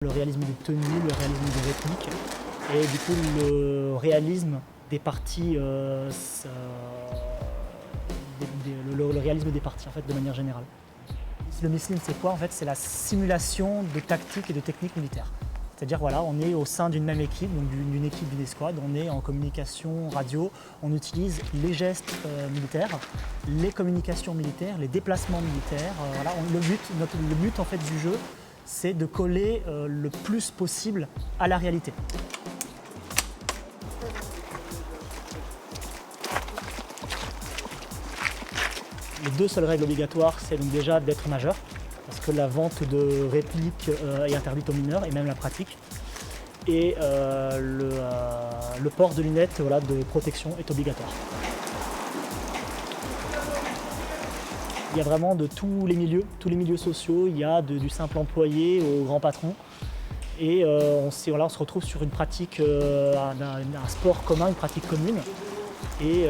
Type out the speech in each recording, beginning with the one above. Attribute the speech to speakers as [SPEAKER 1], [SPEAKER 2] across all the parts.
[SPEAKER 1] Le réalisme des tenues, le réalisme des répliques et du coup le réalisme des parties, le réalisme des parties en fait de manière générale. Le Mislim c'est quoi en fait? C'est la simulation de tactiques et de techniques militaires. C'est-à-dire voilà, on est au sein d'une même équipe, donc d'une équipe, d'une escouade, on est en communication radio, on utilise les gestes militaires, les communications militaires, les déplacements militaires. Voilà, le but en fait du jeu, c'est de coller le plus possible à la réalité. Les deux seules règles obligatoires, c'est donc déjà d'être majeur, parce que la vente de répliques est interdite aux mineurs, et même la pratique. Et le port de lunettes voilà, de protection est obligatoire. Il y a vraiment de tous les milieux sociaux, il y a du simple employé au grand patron. Et on se retrouve sur une pratique, un sport commun, une pratique commune. Et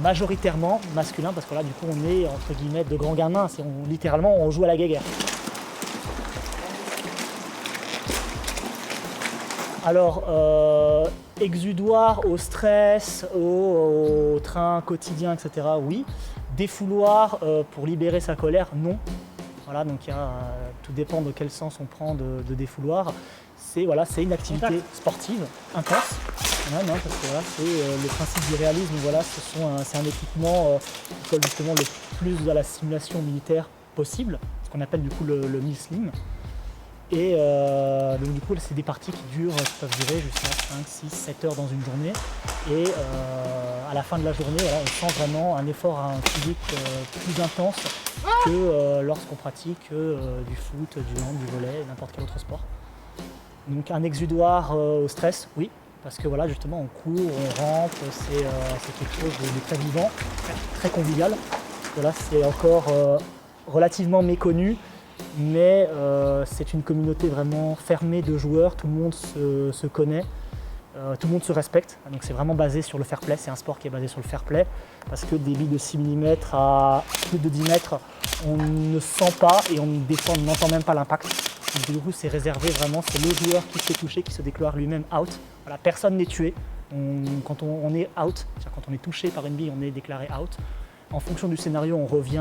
[SPEAKER 1] majoritairement masculin, parce que là du coup on est entre guillemets de grands gamins, littéralement on joue à la guéguerre. Alors, exudoir au stress, au train quotidien, etc. oui. Défouloir pour libérer sa colère, non. Voilà, donc tout dépend de quel sens on prend de défouloir. C'est une activité sportive intense, quand même, parce que voilà, c'est le principe du réalisme. Voilà, c'est un équipement qui colle justement le plus à la simulation militaire possible, ce qu'on appelle du coup le Mislim. Et donc du coup, c'est des parties qui peuvent durer jusqu'à 5, 6, 7 heures dans une journée. Et à la fin de la journée, voilà, on sent vraiment un effort physique plus intense que lorsqu'on pratique du foot, du hand, du volley, n'importe quel autre sport. Donc un exudoir au stress, oui, parce que voilà, justement, on court, on rampe, c'est quelque chose de très vivant, très convivial. Voilà, c'est encore relativement méconnu. Mais c'est une communauté vraiment fermée de joueurs, tout le monde se connaît, tout le monde se respecte. Donc c'est vraiment basé sur le fair play, c'est un sport qui est basé sur le fair play, parce que des billes de 6 mm à plus de 10 mètres, on ne sent pas et des fois on n'entend même pas l'impact. Donc du coup c'est réservé vraiment, c'est le joueur qui se fait toucher, qui se déclare lui-même out. Voilà, personne n'est tué, quand on est out, c'est-à-dire quand on est touché par une bille, on est déclaré out. En fonction du scénario, on revient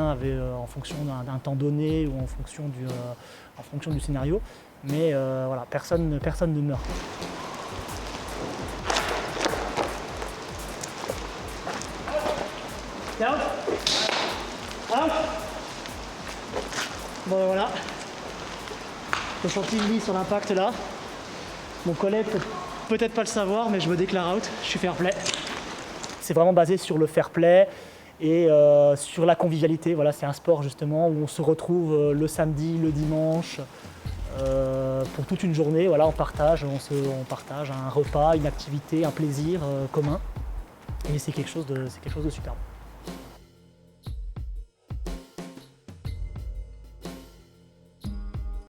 [SPEAKER 1] en fonction d'un temps donné ou en fonction du scénario. Mais voilà, personne ne meurt. Out. Out. Bon voilà. J'ai senti une bille sur l'impact là. Mon collègue peut peut-être pas le savoir, mais je me déclare out. Je suis fair play. C'est vraiment basé sur le fair play. Et sur la convivialité, voilà, c'est un sport justement où on se retrouve le samedi, le dimanche, pour toute une journée. Voilà, on partage un repas, une activité, un plaisir commun. Et c'est quelque chose de superbe.